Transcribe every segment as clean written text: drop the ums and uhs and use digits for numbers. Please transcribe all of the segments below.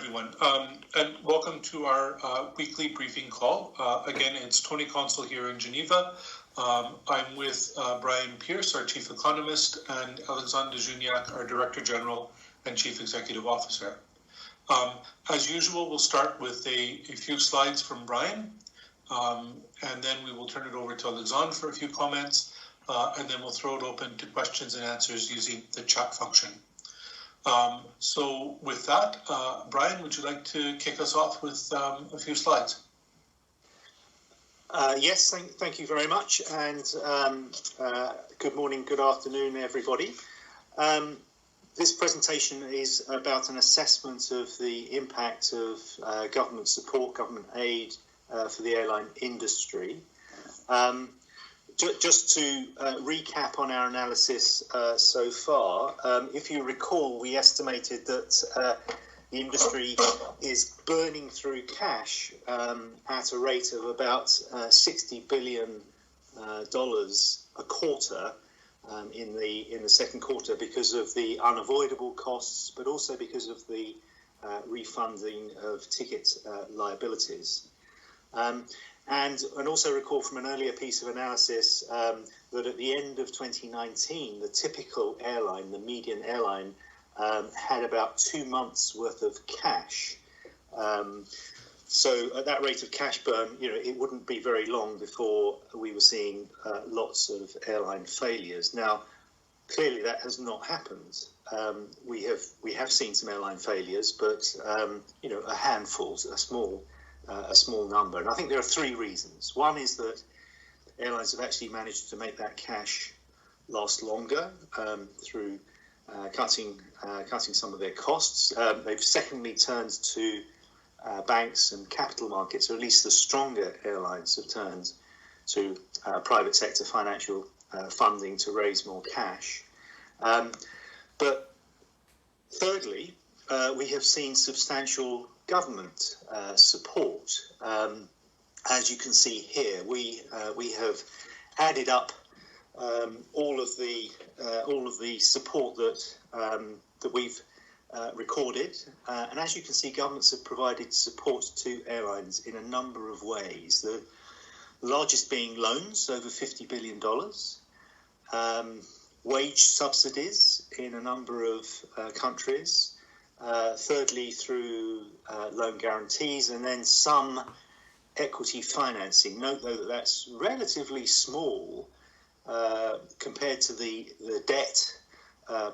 everyone, and welcome to our weekly briefing call. Again, it's Tony Consul here in Geneva. I'm with Brian Pearce, our Chief Economist, and Alexandre Juniac, our Director General and Chief Executive Officer. As usual, we'll start with a few slides from Brian, and then we will turn it over to Alexandre for a few comments, and then we'll throw it open to questions and answers using the chat function. So with that, Brian, would you like to kick us off with a few slides? Yes, thank you very much, and good morning, good afternoon, everybody. This presentation is about an assessment of the impact of government support, government aid for the airline industry. Just to recap on our analysis so far, if you recall, we estimated that the industry is burning through cash at a rate of about $60 billion a quarter in the second quarter because of the unavoidable costs, but also because of the refunding of ticket liabilities. And also recall from an earlier piece of analysis that at the end of 2019, the typical airline, the median airline, had about 2 months worth of cash. So at that rate of cash burn, it wouldn't be very long before we were seeing lots of airline failures. Now, clearly that has not happened. We have seen some airline failures, but a handful, a small number. And I think there are three reasons. One is that airlines have actually managed to make that cash last longer through cutting some of their costs. They've secondly turned to banks and capital markets, or at least the stronger airlines have turned to private sector financial funding to raise more cash. But thirdly, we have seen substantial government support. As you can see here, we have added up all of the support that we've recorded, and as you can see, governments have provided support to airlines in a number of ways. The largest being loans, over $50 billion, wage subsidies in a number of countries. Thirdly, through loan guarantees, and then some equity financing. Note, though, that that's relatively small compared to the debt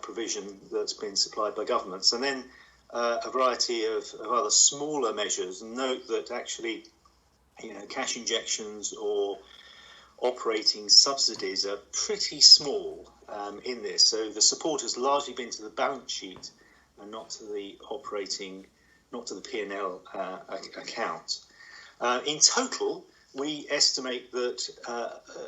provision that's been supplied by governments. And then a variety of other smaller measures. Note that actually, cash injections or operating subsidies are pretty small in this. So the support has largely been to the balance sheet and not to the P&L account. In total, we estimate that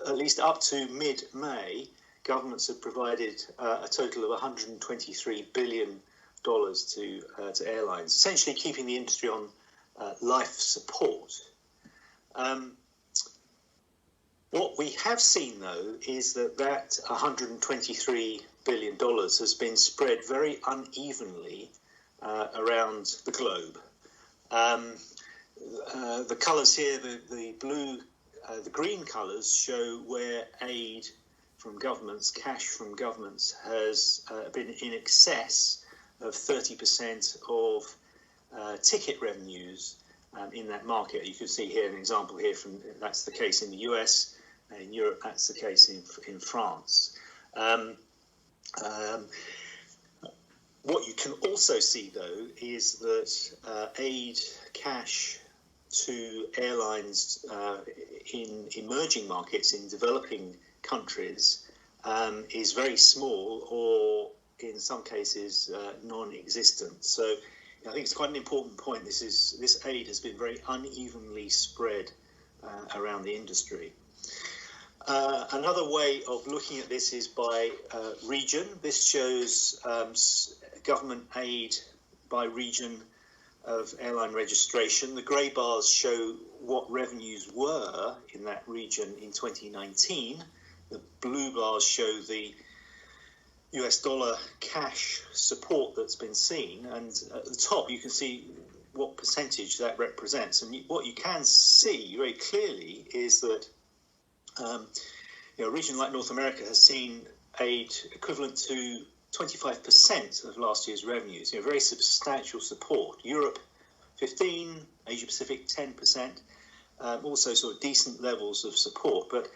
at least up to mid-May, governments have provided a total of $123 billion to airlines, essentially keeping the industry on life support. What we have seen, though, is that $123 billion has been spread very unevenly around the globe. The colours here, the blue, the green colours show where aid from governments, cash from governments, has been in excess of 30% of ticket revenues in that market. You can see here an example here that's the case in the US. In Europe, that's the case in France. What you can also see, though, is that aid cash to airlines in emerging markets, in developing countries, is very small, or in some cases non-existent. So I think it's quite an important point. This aid has been very unevenly spread around the industry. Another way of looking at this is by region. This shows government aid by region of airline registration. The grey bars show what revenues were in that region in 2019. The blue bars show the US dollar cash support that's been seen. And at the top, you can see what percentage that represents. And what you can see very clearly is that a region like North America has seen aid equivalent to 25% of last year's revenues, very substantial support. Europe, 15%, Asia-Pacific, 10%, also sort of decent levels of support. But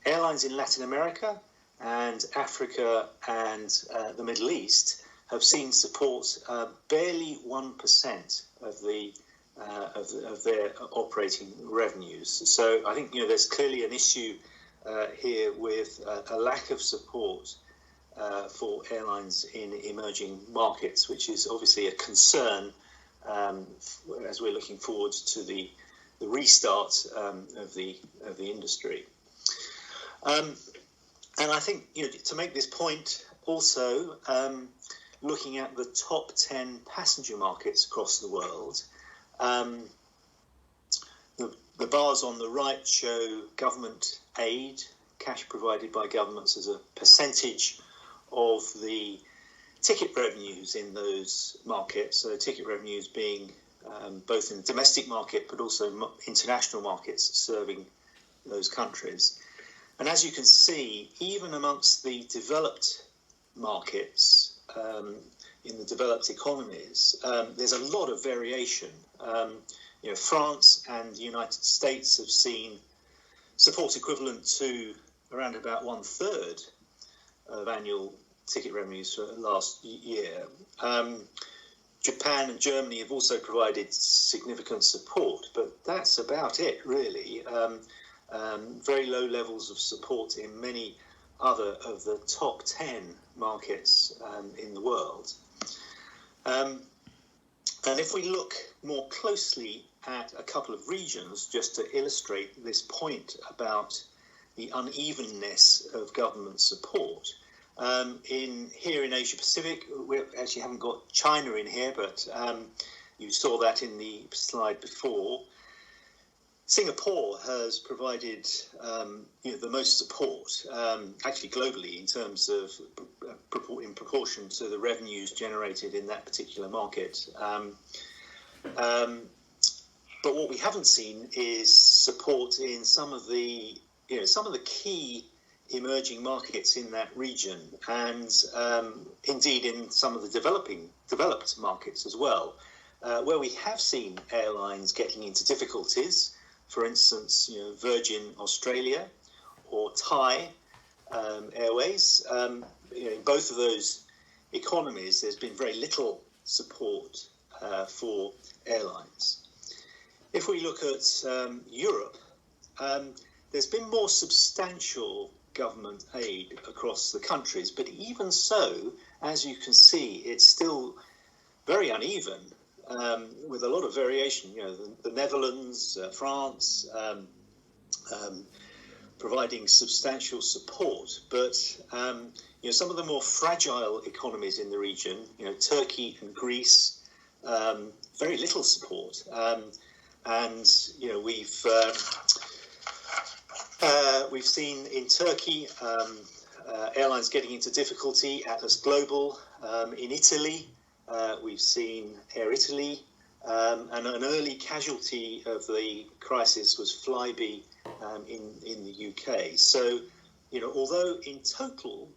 airlines in Latin America and Africa and the Middle East have seen support barely 1% of their operating revenues. So I think there's clearly an issue here with a lack of support for airlines in emerging markets, which is obviously a concern as we're looking forward to the restart of the industry. And I think to make this point also, looking at the top 10 passenger markets across the world, the bars on the right show government aid, cash provided by governments as a percentage of the ticket revenues in those markets. So ticket revenues being both in the domestic market but also international markets serving those countries. And as you can see, even amongst the developed markets, in the developed economies, there's a lot of variation. France and the United States have seen support equivalent to around about 1/3 of annual ticket revenues for last year. Japan and Germany have also provided significant support, but that's about it, really. Very low levels of support in many other of the top 10 markets in the world. And if we look more closely at a couple of regions, just to illustrate this point about the unevenness of government support, here in Asia Pacific, we actually haven't got China in here, but you saw that in the slide before. Singapore has provided the most support, actually globally, in terms of in proportion to the revenues generated in that particular market. But what we haven't seen is support in some of the key emerging markets in that region, and indeed in some of the developed markets as well, where we have seen airlines getting into difficulties. For instance, Virgin Australia or Thai Airways. In both of those economies, there's been very little support for airlines. If we look at Europe, there's been more substantial government aid across the countries, but even so, as you can see, it's still very uneven. With a lot of variation, the Netherlands, France, providing substantial support, but some of the more fragile economies in the region, Turkey and Greece, very little support, and we've seen in Turkey airlines getting into difficulty. Atlas Global in Italy. We've seen Air Italy, and an early casualty of the crisis was Flybe in the UK. So, although in total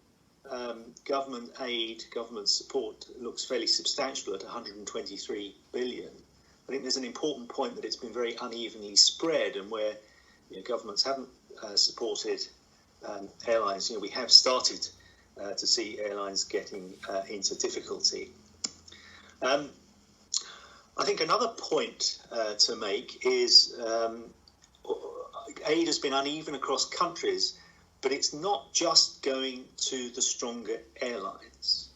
government aid, government support looks fairly substantial at 123 billion, I think there's an important point that it's been very unevenly spread, and where governments haven't supported airlines, we have started to see airlines getting into difficulty. I think another point to make is aid has been uneven across countries, but it's not just going to the stronger airlines.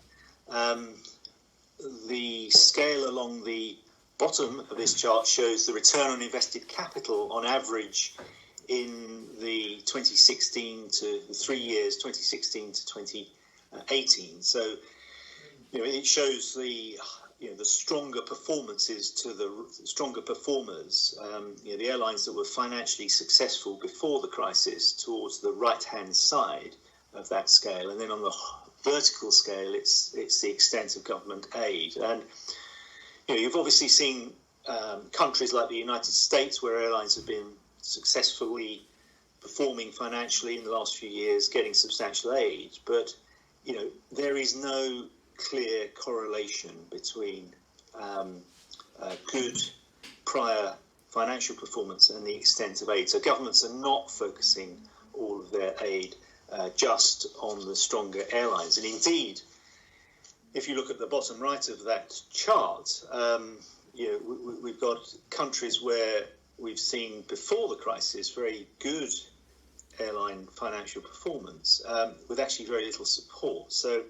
The scale along the bottom of this chart shows the return on invested capital on average in the 2016 to the 3 years, 2016 to 2018. So, it shows the stronger performances to the stronger performers, the airlines that were financially successful before the crisis, towards the right-hand side of that scale. And then on the vertical scale, it's the extent of government aid. And you've obviously seen countries like the United States, where airlines have been successfully performing financially in the last few years, getting substantial aid, but there is no clear correlation between good prior financial performance and the extent of aid. So governments are not focusing all of their aid just on the stronger airlines. And indeed, if you look at the bottom right of that chart, we've got countries where we've seen before the crisis very good airline financial performance with actually very little support. So,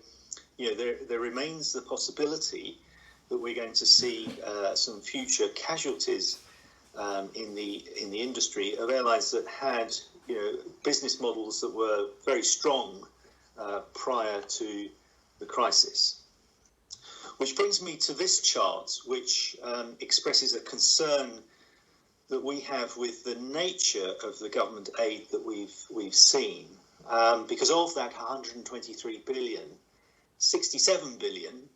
there remains the possibility that we're going to see some future casualties in the industry of airlines that had business models that were very strong prior to the crisis. Which brings me to this chart, which expresses a concern that we have with the nature of the government aid that we've seen. Because of that 123 billion, 67 billion,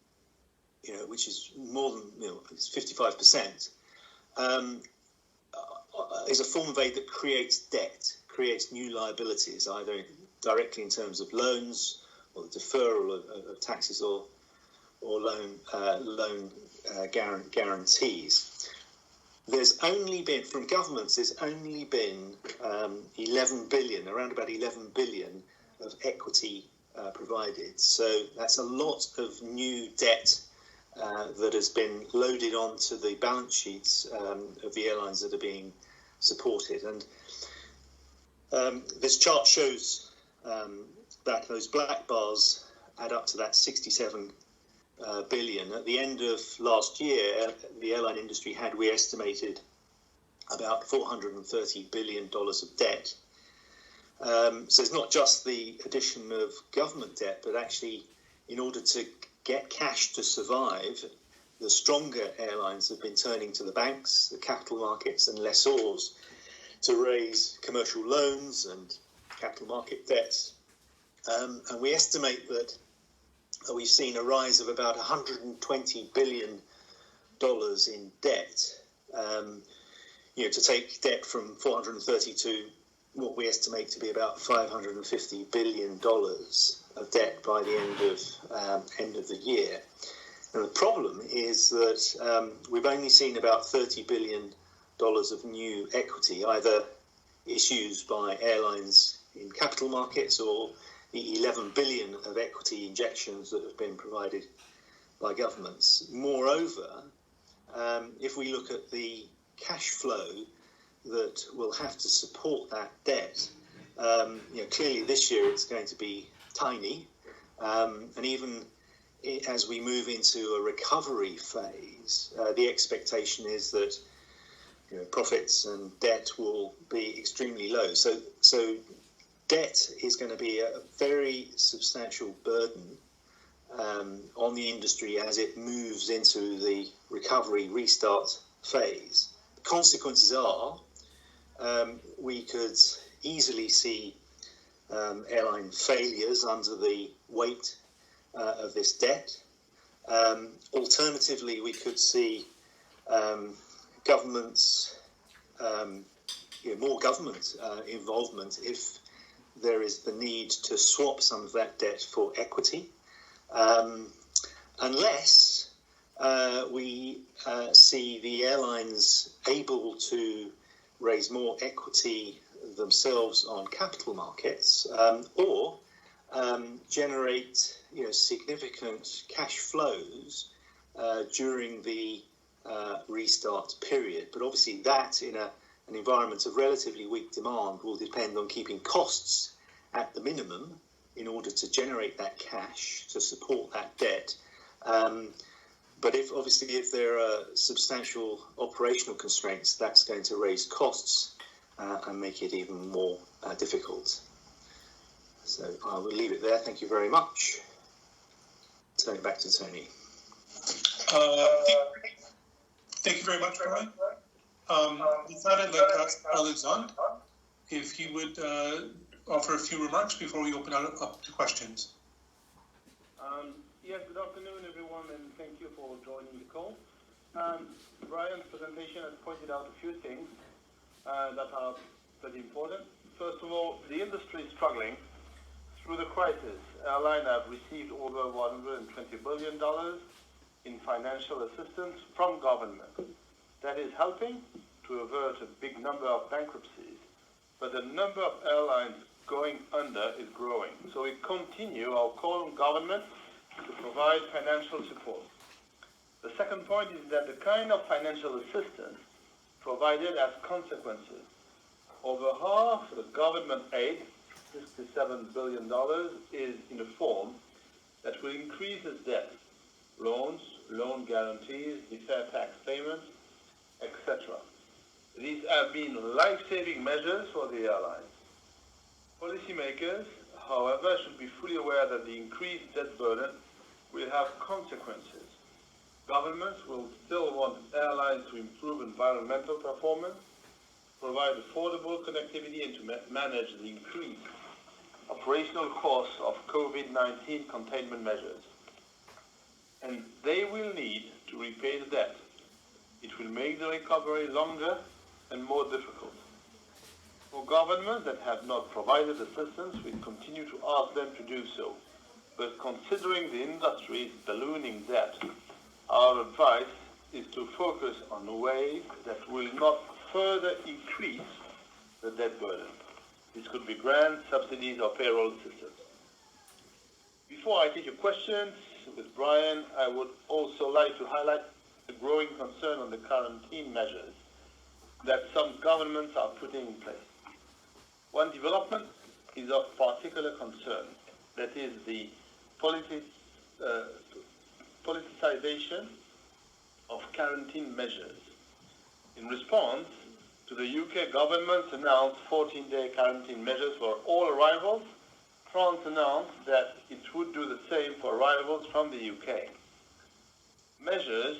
which is more than it's 55%, is a form of aid that creates debt, creates new liabilities, either directly in terms of loans or the deferral of taxes or loan guarantees. There's only been, from governments, there's only been 11 billion, around about 11 billion of equity provided. So that's a lot of new debt that has been loaded onto the balance sheets of the airlines that are being supported. And this chart shows that those black bars add up to that 67 billion. At the end of last year, the airline industry had, we estimated, about $430 billion of debt. So it's not just the addition of government debt, but actually, in order to get cash to survive, the stronger airlines have been turning to the banks, the capital markets, and lessors to raise commercial loans and capital market debts. And we estimate that we've seen a rise of about $120 billion in debt. To take debt from 430 to what we estimate to be about $550 billion of debt by the end of the year. And the problem is that we've only seen about $30 billion of new equity, either issues by airlines in capital markets or the 11 billion of equity injections that have been provided by governments. Moreover, if we look at the cash flow that will have to support that debt, clearly this year it's going to be tiny, and even as we move into a recovery phase, the expectation is that profits and debt will be extremely low. So debt is going to be a very substantial burden on the industry as it moves into the recovery restart phase. The consequences are we could easily see airline failures under the weight of this debt. Alternatively, we could see governments, more government involvement if there is the need to swap some of that debt for equity, unless we see the airlines able to raise more equity themselves on capital markets, or generate significant cash flows during the restart period. But obviously that in an environment of relatively weak demand will depend on keeping costs at the minimum in order to generate that cash to support that debt. But if there are substantial operational constraints, that's going to raise costs and make it even more difficult. So I will leave it there. Thank you very much. Turn it back to Tony. Thank you very much, Brian. With that, I'd like to ask Alexandre if he would offer a few remarks before we open up to questions. Yes, good afternoon, everyone, and thank you for joining the call. Brian's presentation has pointed out a few things that are pretty important. First of all, the industry is struggling. Through the crisis, airlines have received over $120 billion in financial assistance from government. That is helping to avert a big number of bankruptcies, but the number of airlines going under is growing. So we continue our call on government to provide financial support. The second point is that the kind of financial assistance provided has consequences. Over half the government aid, $67 billion, is in a form that will increase its debt, loans, loan guarantees, deferred tax payments, etc. These have been life-saving measures for the airlines. Policymakers, however, should be fully aware that the increased debt burden will have consequences. Governments will still want airlines to improve environmental performance, provide affordable connectivity, and to manage the increased operational costs of COVID-19 containment measures. And they will need to repay the debt. It will make the recovery longer and more difficult. For governments that have not provided assistance, we continue to ask them to do so. But considering the industry's ballooning debt, our advice is to focus on ways that will not further increase the debt burden. This could be grants, subsidies, or payroll assistance. Before I take your questions with Brian, I would also like to highlight the growing concern on the quarantine measures that some governments are putting in place. One development is of particular concern, that is the politicization of quarantine measures. In response to the UK government's announced 14-day quarantine measures for all arrivals, France announced that it would do the same for arrivals from the UK. Measures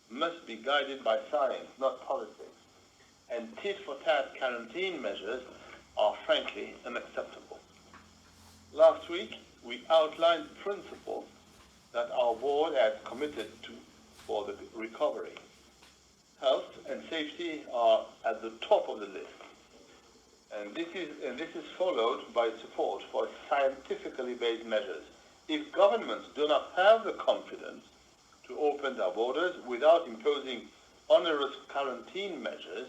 must be guided by science, not politics, and tit-for-tat quarantine measures are frankly unacceptable. Last week, we outlined principles that our board has committed to for the recovery. Health and safety are at the top of the list. And this is followed by support for scientifically based measures. If governments do not have the confidence to open their borders without imposing onerous quarantine measures,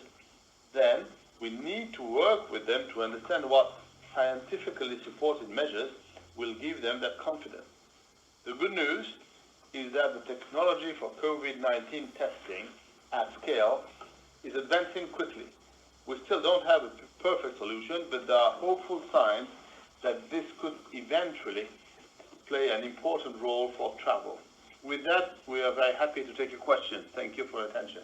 then we need to work with them to understand what scientifically supported measures will give them that confidence. The good news is that the technology for COVID-19 testing at scale is advancing quickly. We still don't have a perfect solution, but there are hopeful signs that this could eventually play an important role for travel. With that, we are very happy to take your questions. Thank you for your attention.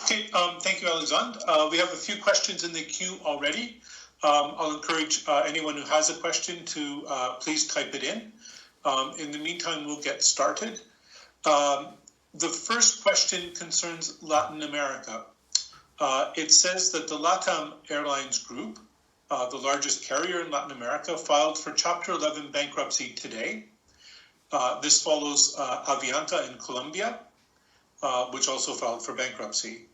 Okay, thank you, Alexandre. We have a few questions in the queue already. I'll encourage anyone who has a question to please type it in. In the meantime, we'll get started. The first question concerns Latin America. It says that the LATAM Airlines Group, the largest carrier in Latin America, filed for Chapter 11 bankruptcy today. This follows Avianca in Colombia, which also filed for bankruptcy.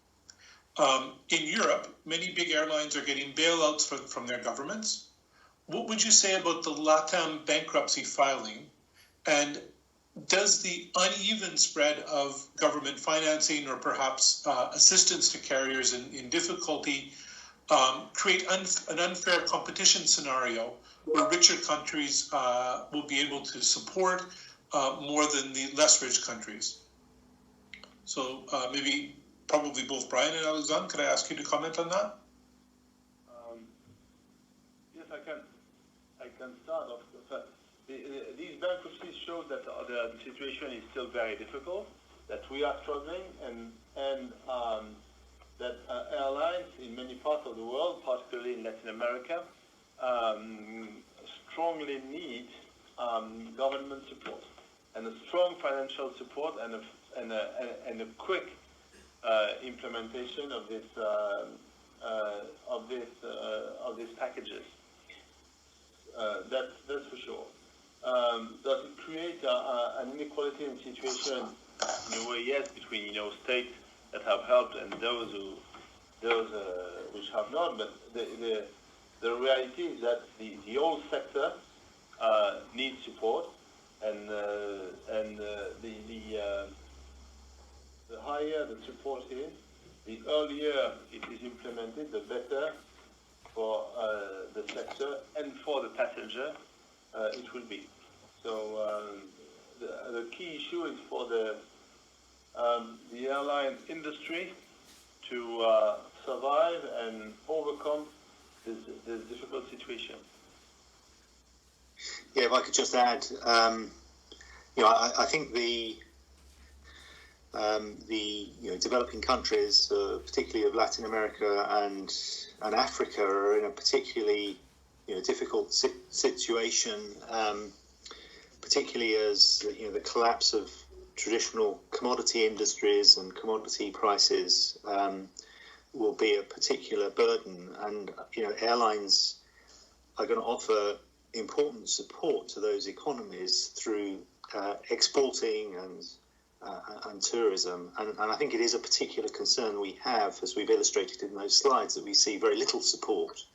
In Europe, many big airlines are getting bailouts from their governments. What would you say about the LATAM bankruptcy filing? And does the uneven spread of government financing or perhaps assistance to carriers in difficulty create an unfair competition scenario where richer countries will be able to support more than the less rich countries? So probably both Brian and Alexandre, could I ask you to comment on that? Yes, I can start off. These bankruptcies show that the situation is still very difficult, that we are struggling, and that airlines in many parts of the world, particularly in Latin America, strongly need government support and a strong financial support and a quick implementation of these packages. That's for sure. Does it create an inequality in situation in a way, yes, between states that have helped and those which have not. But the reality is that the whole sector needs support, and the higher the support is, the earlier it is implemented, the better for the sector and for the passenger it will be. So the key issue is for the airline industry to survive and overcome this difficult situation. Yeah, if I could just add, I think the developing countries, particularly of Latin America and Africa, are in a particularly difficult situation, particularly as the collapse of traditional commodity industries and commodity prices will be a particular burden, and airlines are going to offer important support to those economies through exporting and tourism, and I think it is a particular concern we have, as we've illustrated in those slides, that we see very little support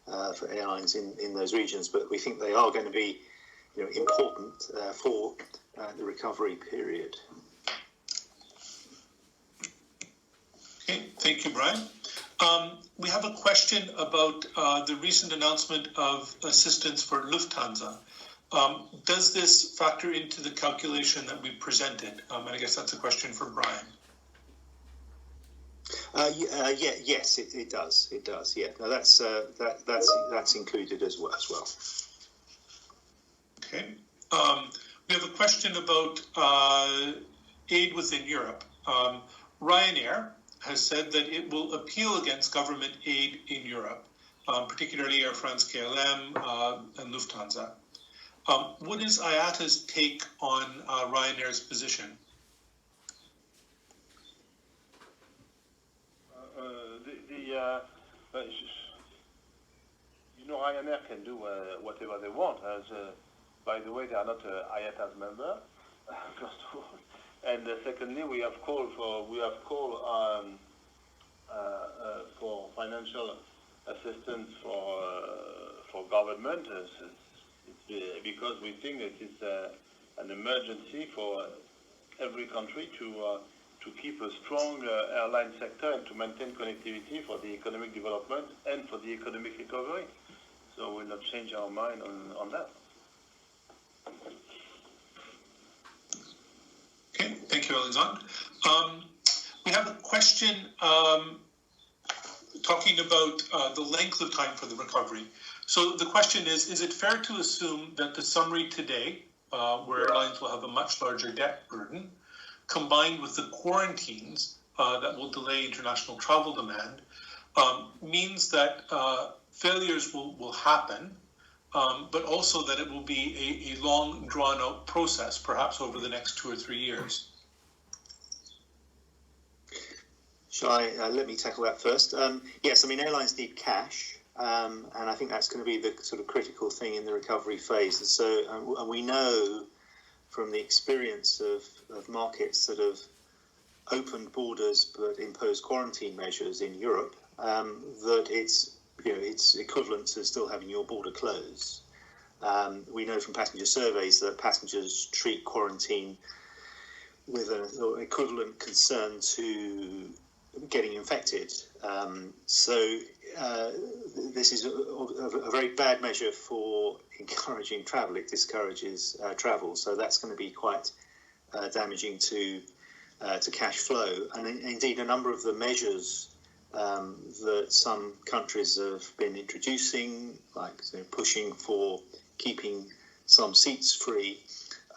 for airlines in those regions, but we think they are going to be important for the recovery period. Okay, thank you, Brian. We have a question about the recent announcement of assistance for Lufthansa. Does this factor into the calculation that we presented? And I guess that's a question for Brian. Yes, it does. It does. Yeah, no, that's included as well. Okay. We have a question about aid within Europe. Ryanair has said that it will appeal against government aid in Europe, particularly Air France, KLM, and Lufthansa. What is IATA's take on Ryanair's position? Ryanair can do whatever they want. By the way, they are not IATA's member, first of all. And secondly, we have called for financial assistance for government, because we think it is an emergency for every country to keep a strong airline sector and to maintain connectivity for the economic development and for the economic recovery. So we'll not change our mind on that. Okay, thank you, Alexandre. We have a question talking about the length of time for the recovery. So the question is it fair to assume that the summary today, where airlines will have a much larger debt burden, combined with the quarantines that will delay international travel demand, means that failures will happen, but also that it will be a long, drawn-out process, perhaps over the next 2 or 3 years? Shall I let me tackle that first? Yes, I mean, airlines need cash, and I think that's going to be the sort of critical thing in the recovery phase. And so and we know from the experience of markets that have opened borders but imposed quarantine measures in Europe, that it's equivalent to still having your border closed. We know from passenger surveys that passengers treat quarantine with an equivalent concern to getting infected. So this is a very bad measure for encouraging travel. It discourages travel. So that's going to be quite damaging to cash flow. And indeed, a number of the measures that some countries have been introducing, like pushing for keeping some seats free,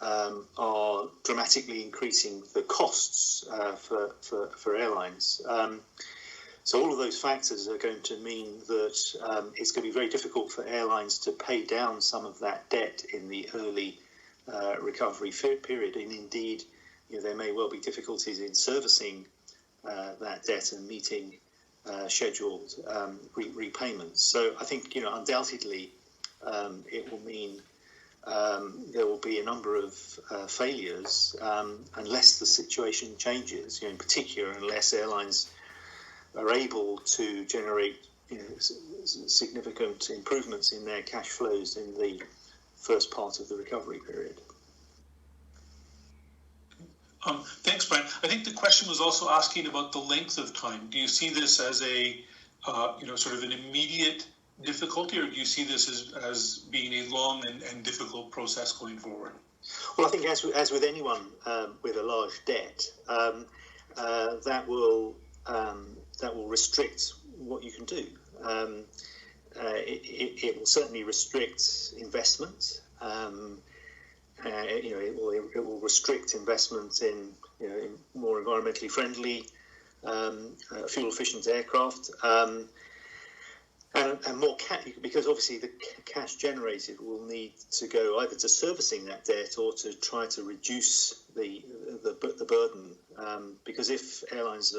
are dramatically increasing the costs for airlines. So all of those factors are going to mean that it's going to be very difficult for airlines to pay down some of that debt in the early recovery period. And indeed, there may well be difficulties in servicing that debt and meeting scheduled repayments. So I think, undoubtedly, it will mean there will be a number of failures unless the situation changes. In particular, unless airlines are able to generate significant improvements in their cash flows in the first part of the recovery period. Thanks, Brian. I think the question was also asking about the length of time. Do you see this as a, sort of an immediate difficulty, or do you see this as being a long and difficult process going forward? Well, I think as with anyone with a large debt, that will restrict what you can do. It will certainly restrict investment. It will restrict investment in more environmentally friendly, fuel-efficient aircraft, and more cash, because obviously the cash generated will need to go either to servicing that debt or to try to reduce the burden. Because if airlines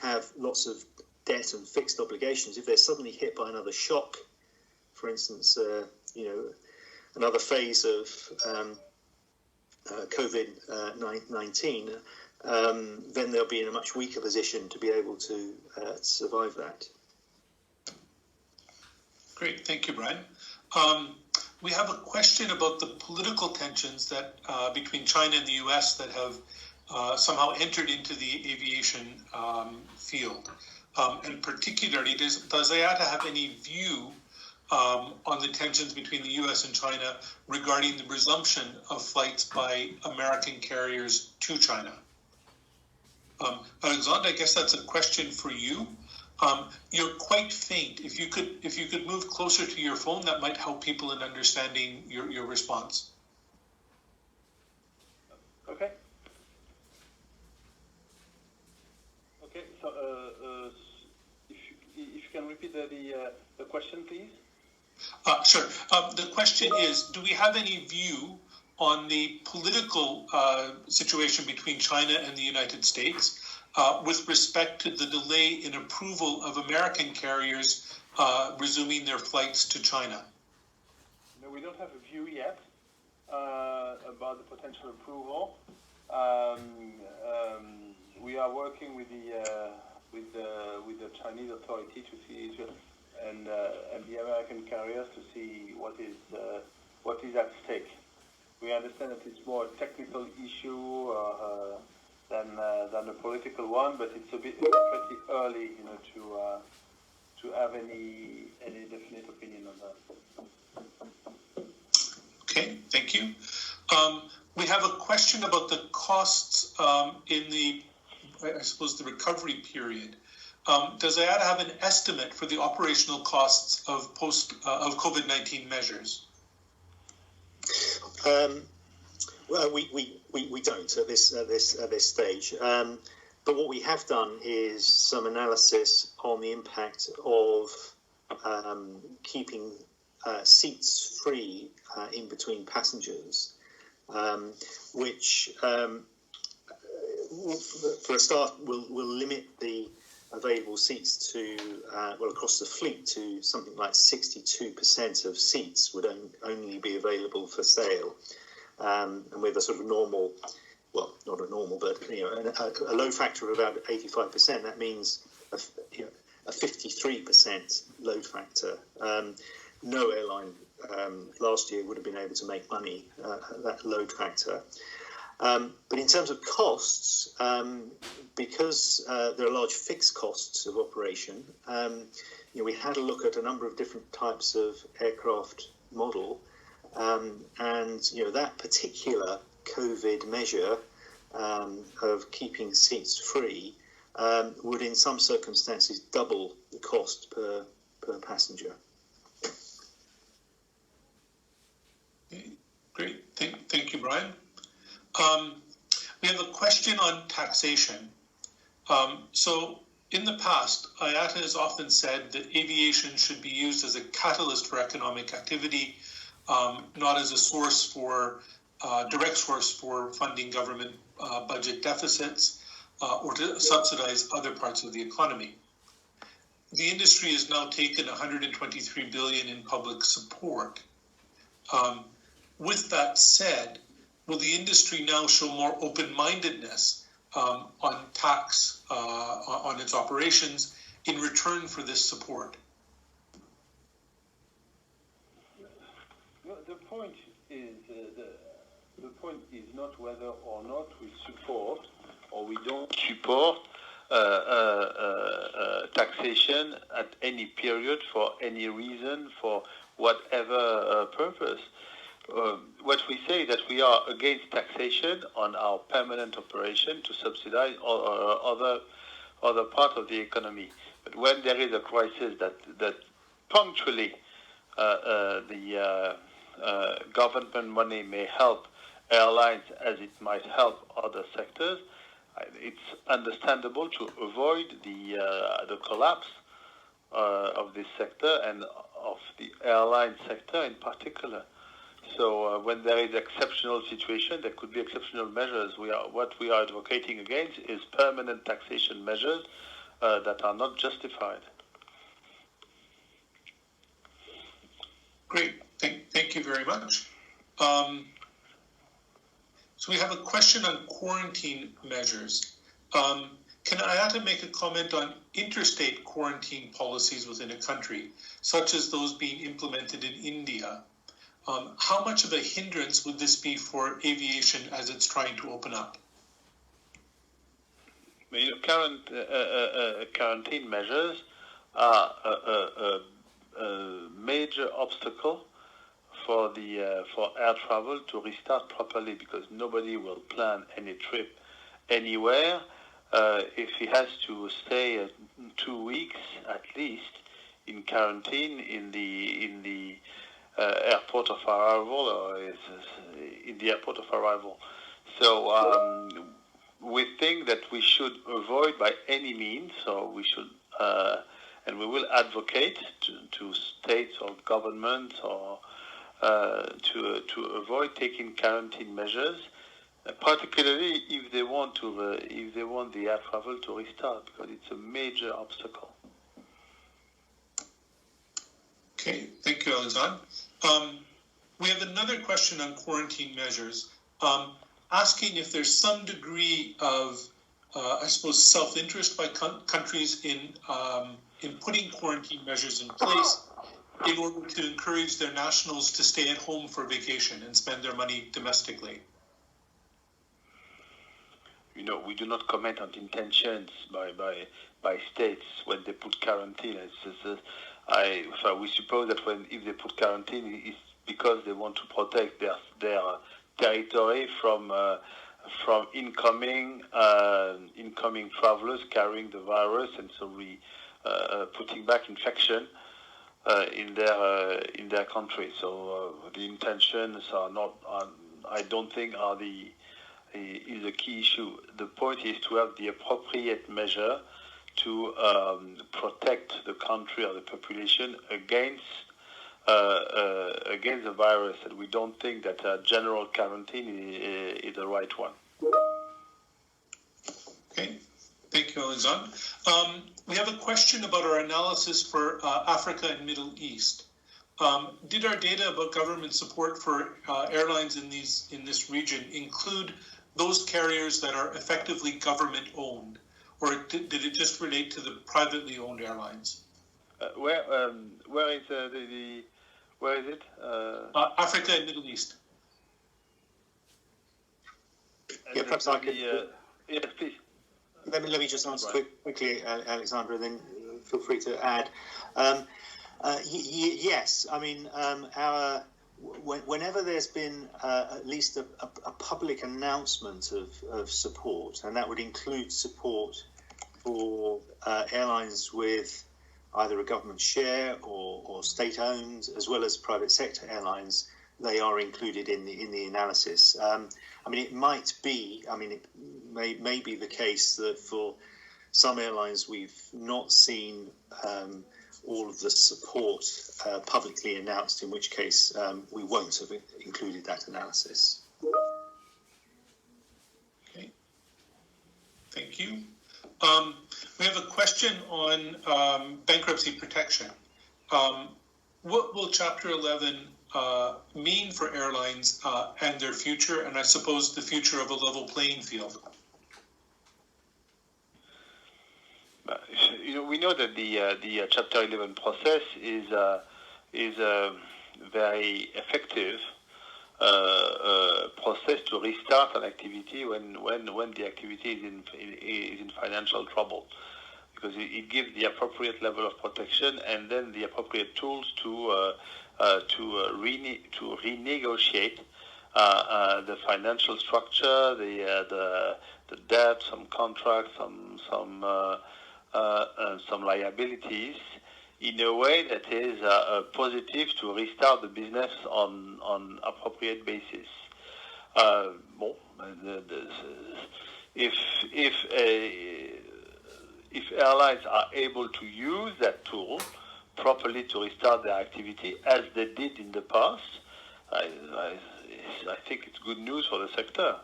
have lots of debt and fixed obligations, if they're suddenly hit by another shock, for instance, another phase of COVID-19, then they'll be in a much weaker position to be able to survive that. Great, thank you, Brian. We have a question about the political tensions that between China and the US that have somehow entered into the aviation field. And particularly, does IATA have any view on the tensions between the US and China regarding the resumption of flights by American carriers to China? Alexandre, I guess that's a question for you. You're quite faint. If you could move closer to your phone, that might help people in understanding your response. Okay. Okay. So, if you can repeat the question, please. Sure. The question is, do we have any view on the political situation between China and the United States with respect to the delay in approval of American carriers resuming their flights to China? No, we don't have a view yet about the potential approval. We are working with the Chinese authority to see and the American carriers to see what is at stake. We understand that it's more a technical issue than a political one, but it's a bit pretty early, to have any definite opinion on that. Okay, thank you. We have a question about the costs in the recovery period. Does IATA have an estimate for the operational costs of COVID-19 measures? Well, we don't at this stage. But what we have done is some analysis on the impact of keeping seats free in between passengers, which, for a start, will limit the available seats to, across the fleet, to something like 62% of seats would only be available for sale. And with a sort of normal, well, not a normal, but a load factor of about 85%, that means a 53% load factor. No airline last year would have been able to make money at that load factor. But in terms of costs, because there are large fixed costs of operation, we had a look at a number of different types of aircraft model, and that particular COVID measure of keeping seats free would, in some circumstances, double the cost per passenger. Okay, great. Thank you, Brian. We have a question on taxation. So in the past, IATA has often said that aviation should be used as a catalyst for economic activity, not as a source for direct source for funding government budget deficits or to subsidize other parts of the economy. the industry has now taken 123 billion in public support. With that said, will the industry now show more open-mindedness on tax on its operations in return for this support? The point is the point is not whether or not we support or we don't support taxation at any period for any reason for whatever purpose. What we say is that we are against taxation on our permanent operation to subsidize other parts of the economy. But when there is a crisis that punctually the government money may help airlines as it might help other sectors, it's understandable to avoid the collapse of this sector and of the airline sector in particular. So when there is exceptional situation, there could be exceptional measures. What we are advocating against is permanent taxation measures that are not justified. Great, thank you very much. So we have a question on quarantine measures. Can IATA make a comment on interstate quarantine policies within a country, such as those being implemented in India? How much of a hindrance would this be for aviation as it's trying to open up? Current quarantine measures are a major obstacle for air travel to restart properly, because nobody will plan any trip anywhere if he has to stay 2 weeks at least in quarantine in the airport of arrival, or in the airport of arrival. So we think that we should avoid by any means, so we should, and we will advocate to states or governments or to avoid taking quarantine measures, particularly if they want the air travel to restart, because it's a major obstacle. Okay, thank you, Alexandre. We have another question on quarantine measures, asking if there's some degree of, I suppose, self-interest by countries in putting quarantine measures in place in order to encourage their nationals to stay at home for vacation and spend their money domestically. We do not comment on intentions by states when they put quarantine. We suppose that if they put quarantine, it's because they want to protect their territory from incoming travelers carrying the virus, and so putting back infection in their country. So the intentions are not. I don't think is a key issue. The point is to have the appropriate measure to protect the country or the population against the virus, and we don't think that a general quarantine is the right one. Okay, thank you, Alexandre. We have a question about our analysis for Africa and Middle East. Did our data about government support for airlines in this region include those carriers that are effectively government-owned, or did it just relate to the privately owned airlines? Where is where is it? Africa and Middle East. Yeah, perhaps I could. Yes, please. Let me just answer quickly, Alexandre, and then feel free to add. Yes, I mean, whenever there's been at least a public announcement of support, and that would include support for airlines with either a government share or state-owned, as well as private sector airlines, they are included in the analysis. I mean, it might be. I mean, it may be the case that for some airlines we've not seen all of the support publicly announced, in which case we won't have included that analysis. Okay, thank you. We have a question on bankruptcy protection. What will Chapter 11 mean for airlines and their future, and I suppose the future of a level playing field? We know that the Chapter 11 process is a very effective process to restart an activity when the activity is in financial trouble, because it gives the appropriate level of protection and then the appropriate tools to renegotiate the financial structure, the debt, some contracts, some liabilities, in a way that is positive to restart the business on appropriate basis. If airlines are able to use that tool properly to restart their activity, as they did in the past, I think it's good news for the sector,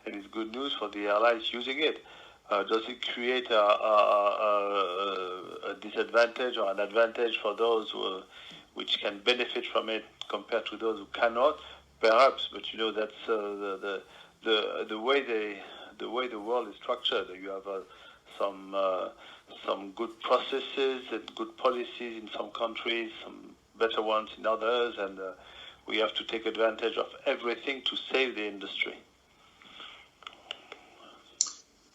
and it's good news for the airlines using it. Does it create a disadvantage or an advantage for those which can benefit from it compared to those who cannot? Perhaps, but that's the way the world is structured. You have some good processes and good policies in some countries, some better ones in others, and we have to take advantage of everything to save the industry.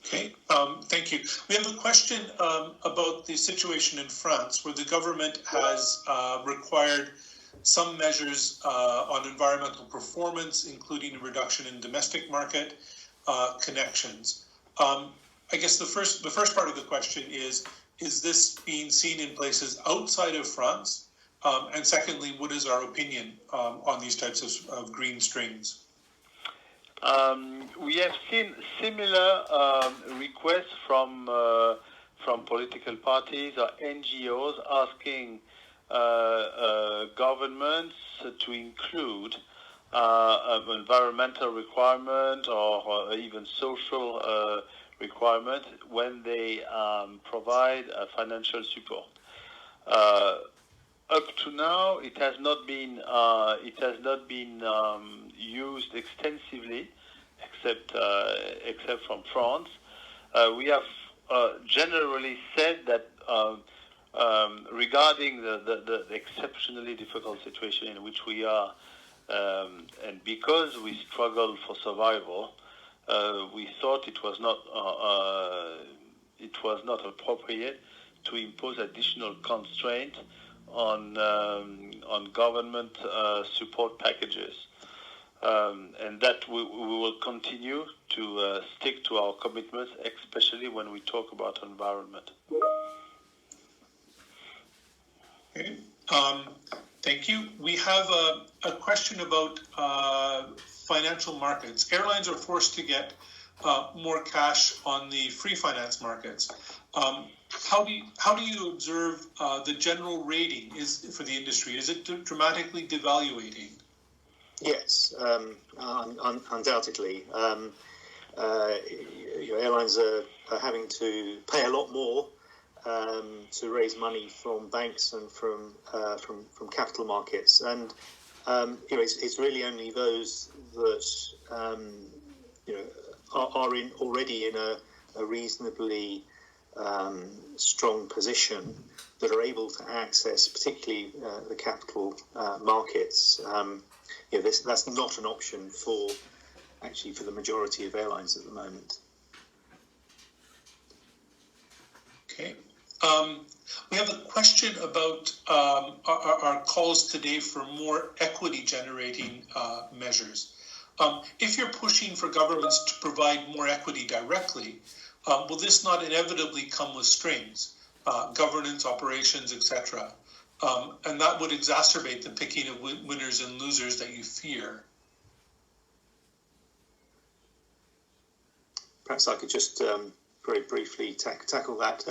Okay, thank you. We have a question about the situation in France, where the government has required some measures on environmental performance, including a reduction in domestic market connections. I guess the first part of the question is this being seen in places outside of France? And secondly, what is our opinion on these types of green strings? We have seen similar requests from political parties or NGOs asking governments to include environmental requirement or even social requirement when they provide financial support. Up to now, it has not been used extensively, except from France. We have generally said that regarding the exceptionally difficult situation in which we are, and because we struggle for survival, we thought it was not appropriate to impose additional constraint on government support packages, and that we will continue to stick to our commitments, especially when we talk about environment. Okay. Thank you. We have a question about financial markets. Airlines are forced to get more cash on the free finance markets. How do you observe the general rating for the industry? Is it dramatically devaluating? Yes, undoubtedly. Airlines are having to pay a lot more to raise money from banks and from capital markets, and it's really only those that are already in a reasonably strong position that are able to access, particularly the capital markets. That's not an option for the majority of airlines at the moment. Okay. We have a question about our calls today for more equity-generating measures. If you're pushing for governments to provide more equity directly, will this not inevitably come with strings, governance, operations, etc.? And that would exacerbate the picking of winners and losers that you fear. Perhaps I could just very briefly tackle that.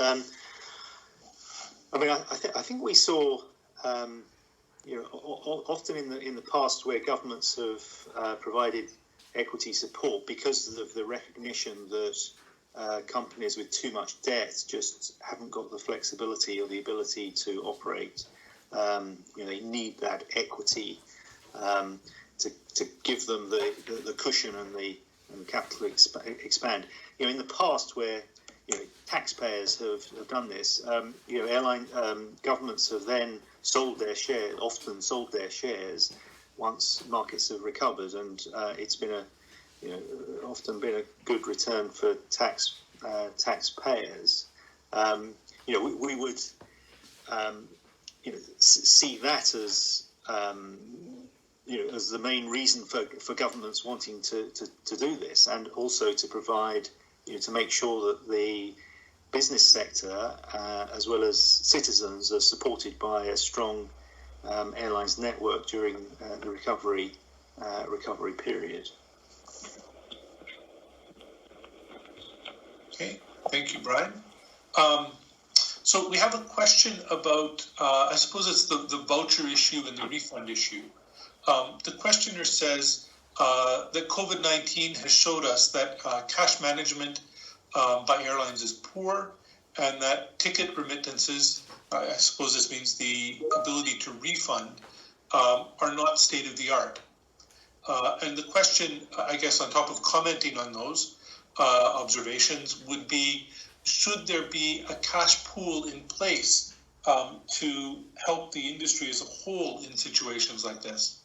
I think we saw, often in the past where governments have provided equity support because of the recognition that companies with too much debt just haven't got the flexibility or the ability to operate. They need that equity to give them the cushion and the capital expand. In the past, where taxpayers have done this, airline governments have then often sold their shares once markets have recovered, and it's been often been a good return for taxpayers. We would see that as as the main reason for governments wanting to do this, and also to provide, to make sure that the business sector as well as citizens are supported by a strong airlines network during the recovery period. Okay, thank you, Brian. So we have a question about, I suppose it's the voucher issue and the refund issue. The questioner says that COVID-19 has showed us that cash management by airlines is poor, and that ticket remittances, I suppose this means the ability to refund, are not state of the art. And the question, I guess, on top of commenting on those observations would be, should there be a cash pool in place to help the industry as a whole in situations like this?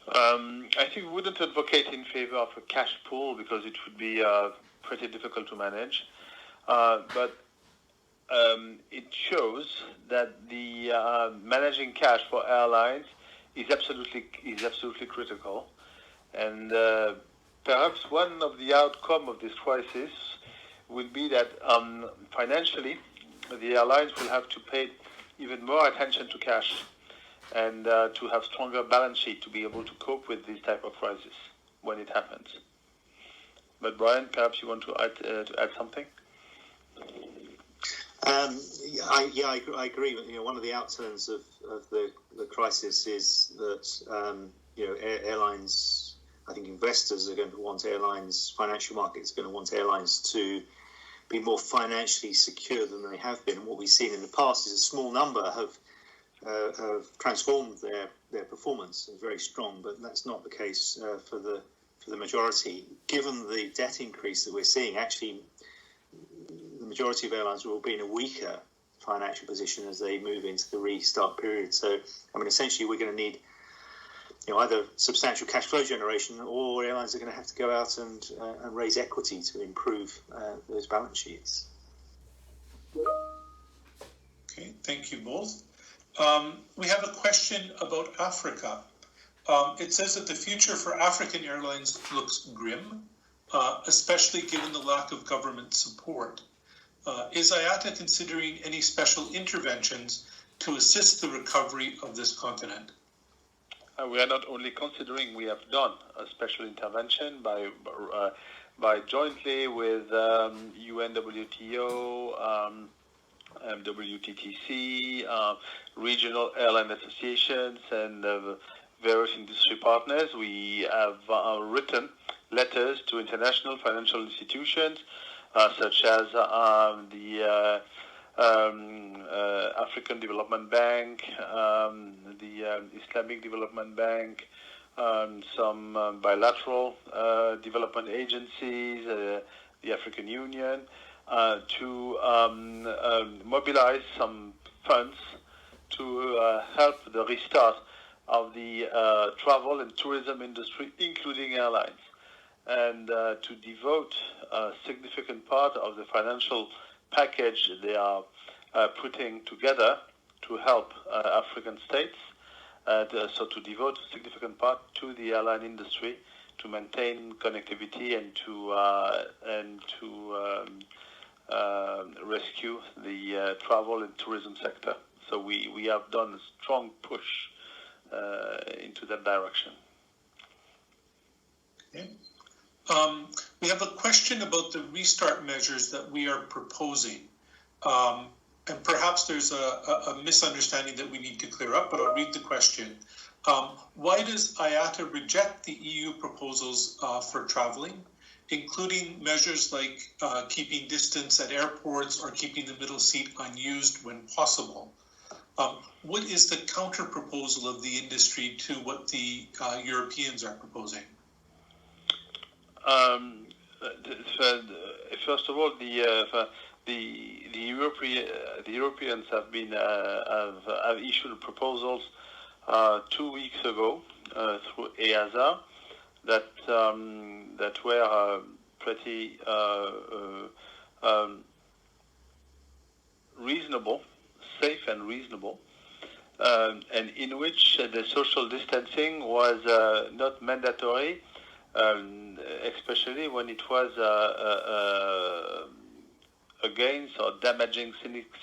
I think we wouldn't advocate in favor of a cash pool because it would be pretty difficult to manage. But it shows that the managing cash for airlines is absolutely critical, and perhaps one of the outcome of this crisis will be that financially the airlines will have to pay even more attention to cash and to have stronger balance sheet to be able to cope with this type of crisis when it happens. But Brian, perhaps you want to add something? I agree. One of the outturns of the crisis is that airlines, I think investors are going to want airlines, financial markets are going to want airlines to be more financially secure than they have been. And what we've seen in the past is a small number have transformed their performance, very strong, but that's not the case for the majority. Given the debt increase that we're seeing, actually the majority of airlines will be in a weaker financial position as they move into the restart period. So, essentially we're going to need either substantial cash flow generation, or airlines are going to have to go out and raise equity to improve those balance sheets. Okay, thank you both. We have a question about Africa. It says that the future for African airlines looks grim, especially given the lack of government support. Is IATA considering any special interventions to assist the recovery of this continent? We are not only considering, we have done a special intervention by jointly with UNWTO, WTTC, regional airline associations, and various industry partners. We have written letters to international financial institutions such as the African Development Bank, the Islamic Development Bank, some bilateral development agencies, the African Union, to mobilize some funds to help the restart of the travel and tourism industry, including airlines, and to devote a significant part of the financial package they are putting together to help African states, so to devote a significant part to the airline industry to maintain connectivity and to rescue the travel and tourism sector. So we have done a strong push into that direction. Okay. We have a question about the restart measures that we are proposing. And perhaps there's a misunderstanding that we need to clear up, but I'll read the question. Why does IATA reject the EU proposals for traveling, including measures like keeping distance at airports or keeping the middle seat unused when possible? What is the counter proposal of the industry to what the Europeans are proposing? First of all, the Europeans have issued proposals 2 weeks ago through IATA that were pretty reasonable, safe and reasonable, and in which the social distancing was not mandatory, especially when it was against or damaging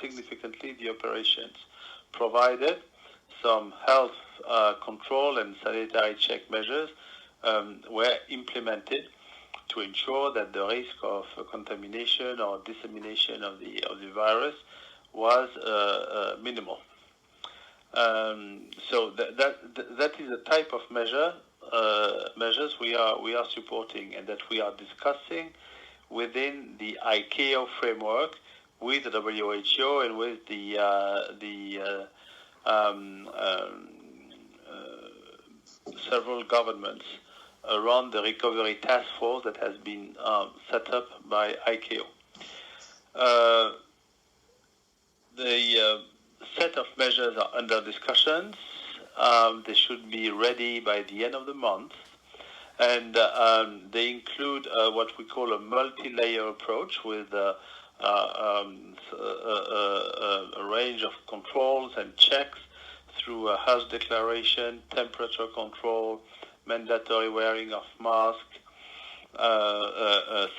significantly the operations, provided some health control and sanitary check measures were implemented to ensure that the risk of contamination or dissemination of the virus was minimal. So that is the type of measures we are supporting and that we are discussing within the ICAO framework with the WHO and with the several governments around the recovery task force that has been set up by ICAO. The set of measures are under discussions. They should be ready by the end of the month, and they include what we call a multi-layer approach with a range of controls and checks through a health declaration, temperature control, mandatory wearing of masks,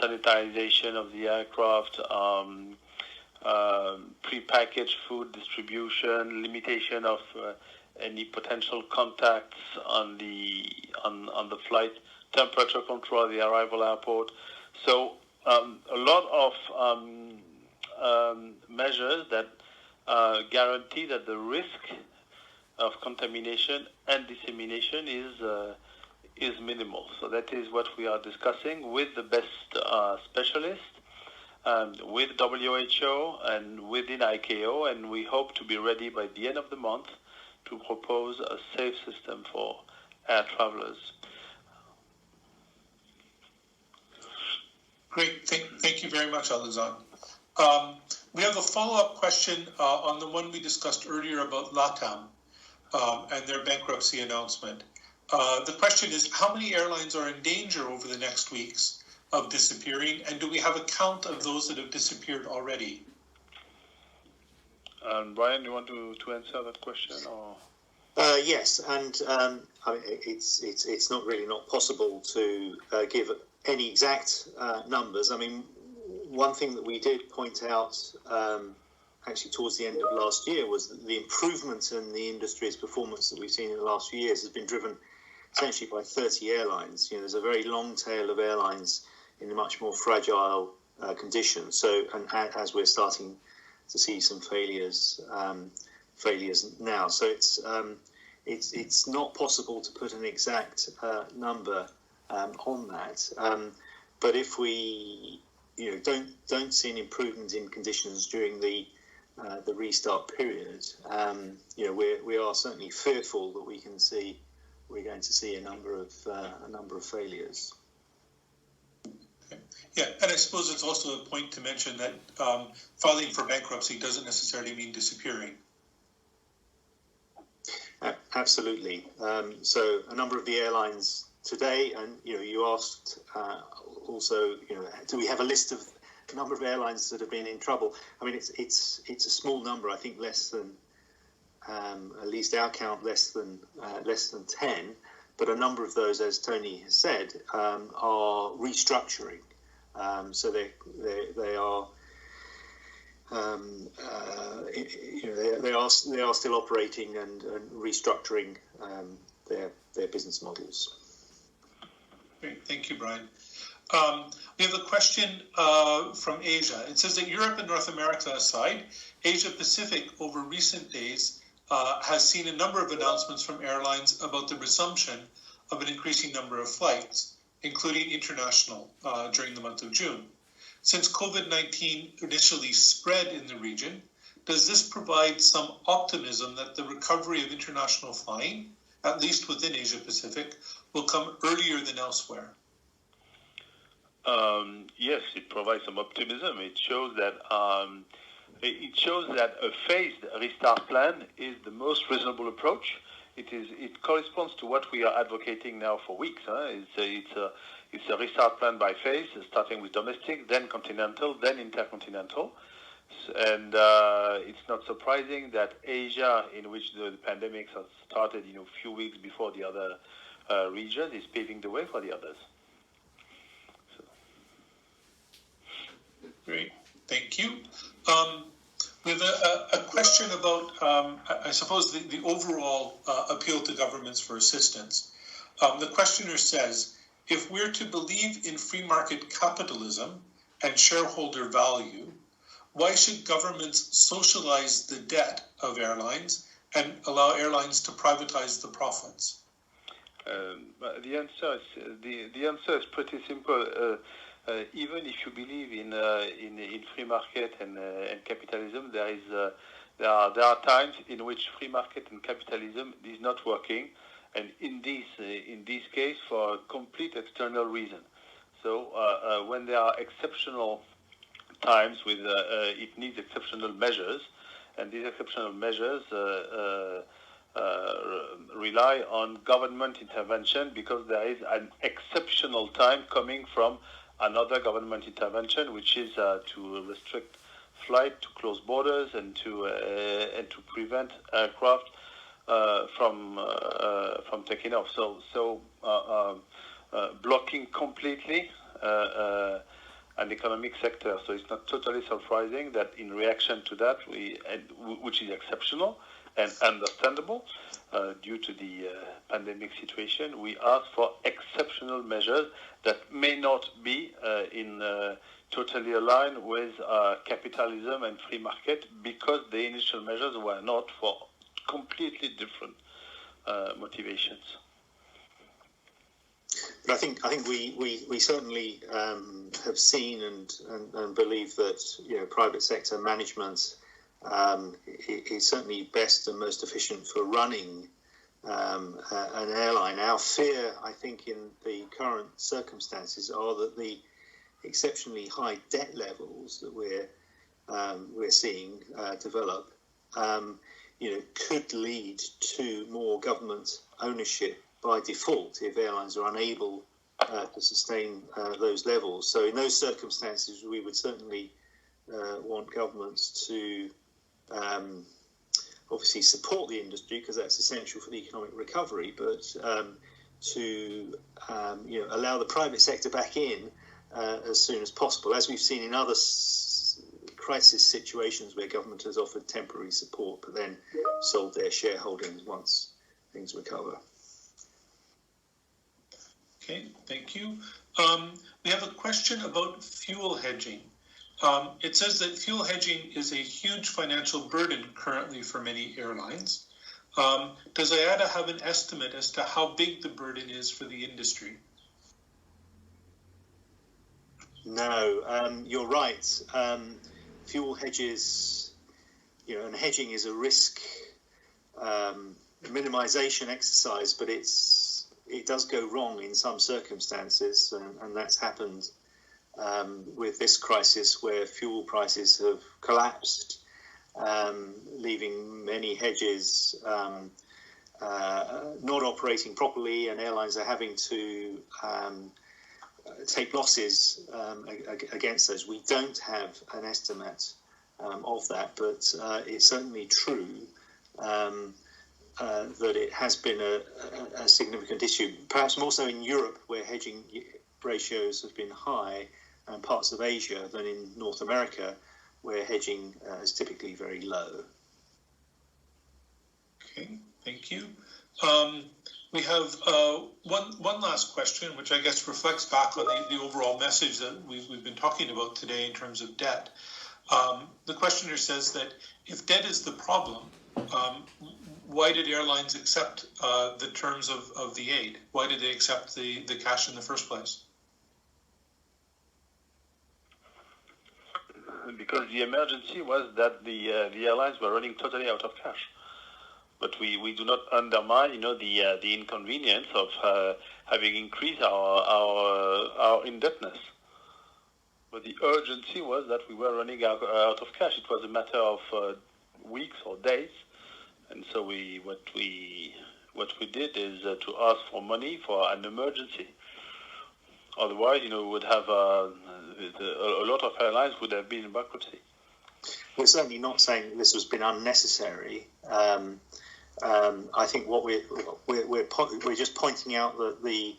sanitization of the aircraft, pre-packaged food distribution, limitation of any potential contacts on the flight, temperature control at the arrival airport. So a lot of measures that guarantee that the risk of contamination and dissemination is minimal. So that is what we are discussing with the best specialists, with WHO and within ICAO, and we hope to be ready by the end of the month to propose a safe system for air travelers. Great, thank you very much, Alexandre. We have a follow-up question on the one we discussed earlier about LATAM and their bankruptcy announcement. The question is, how many airlines are in danger over the next weeks of disappearing, and do we have a count of those that have disappeared already? Brian, you want to answer that question? Or? Yes, and I mean, it's not possible to give any exact numbers. I mean, one thing that we did point out actually towards the end of last year was that the improvement in the industry's performance that we've seen in the last few years has been driven essentially by 30 airlines. You know, there's a very long tail of airlines in a much more fragile condition. So, and as we're starting to see some failures now, so it's not possible to put an exact number on that. But if we don't see an improvement in conditions during the restart period, we are certainly fearful that we're going to see a number of failures. Yeah, and I suppose it's also a point to mention that filing for bankruptcy doesn't necessarily mean disappearing. Absolutely. So a number of the airlines today, and you asked also, do we have a list of the number of airlines that have been in trouble? I mean, it's a small number. I think less than, at least our count, less than 10. But a number of those, as Tony has said, are restructuring. So they are. They are still operating and restructuring their business models. Great, thank you, Brian. We have a question from Asia. It says that Europe and North America aside, Asia Pacific over recent days has seen a number of announcements from airlines about the resumption of an increasing number of flights, including international, during the month of June. Since COVID-19 initially spread in the region, does this provide some optimism that the recovery of international flying, at least within Asia Pacific, will come earlier than elsewhere? Yes, it provides some optimism. It shows that a phased restart plan is the most reasonable approach. It corresponds to what we are advocating now for weeks. It's a restart plan by phase, starting with domestic, then continental, then intercontinental. And it's not surprising that Asia, in which the pandemic has started, a few weeks before the other regions, is paving the way for the others. So. Great, thank you. We have a question about, I suppose, the overall appeal to governments for assistance. The questioner says, if we're to believe in free market capitalism and shareholder value, why should governments socialize the debt of airlines and allow airlines to privatize the profits? The answer is pretty simple. Even if you believe in free market and capitalism, there are times in which free market and capitalism is not working, and in this case for a complete external reason. So when there are exceptional times with it needs exceptional measures, and these exceptional measures rely on government intervention because there is an exceptional time coming from another government intervention, which is to restrict flight, to close borders, and to prevent aircraft from taking off. So blocking completely an economic sector. So it's not totally surprising that in reaction to that, which is exceptional and understandable due to the pandemic situation, we ask for exceptional measures that may not be totally aligned with capitalism and free market, because the initial measures were not for completely different motivations. But I think we certainly have seen and believe that private sector management is certainly best and most efficient for running an airline. Our fear, I think, in the current circumstances are that the exceptionally high debt levels that we're seeing develop, could lead to more government ownership by default if airlines are unable to sustain those levels. So in those circumstances, we would certainly want governments to obviously support the industry, because that's essential for the economic recovery, but to allow the private sector back in as soon as possible, as we've seen in other crisis situations where government has offered temporary support but then sold their shareholdings once things recover. Okay, thank you. We have a question about fuel hedging. It says that fuel hedging is a huge financial burden currently for many airlines. Does IATA have an estimate as to how big the burden is for the industry? No, you're right. Fuel hedges, and hedging is a risk minimization exercise, but it does go wrong in some circumstances, and that's happened with this crisis, where fuel prices have collapsed, leaving many hedges not operating properly, and airlines are having to take losses against those. We don't have an estimate of that, but it's certainly true that it has been a significant issue, perhaps more so in Europe, where hedging ratios have been high, and parts of Asia, than in North America, where hedging is typically very low. Okay, thank you. We have one last question, which I guess reflects back on the overall message that we've been talking about today in terms of debt. The questioner says that if debt is the problem, why did airlines accept the terms of the aid? Why did they accept the cash in the first place? Because the emergency was that the airlines were running totally out of cash. But we do not undermine, the inconvenience of having increased our indebtedness. But the urgency was that we were running out of cash. It was a matter of weeks or days, and so what we did is to ask for money for an emergency. Otherwise, we would have a lot of airlines would have been in bankruptcy. We're certainly not saying this has been unnecessary. I think what we're just pointing out that the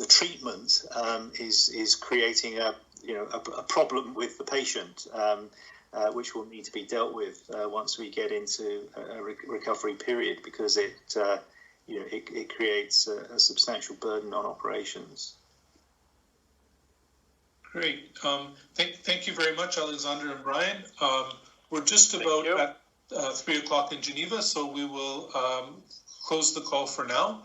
treatment is creating a problem with the patient, which will need to be dealt with once we get into a recovery period, because it creates a substantial burden on operations. Great. Thank you very much, Alexandre and Brian. We're just about at 3 o'clock in Geneva, so we will close the call for now.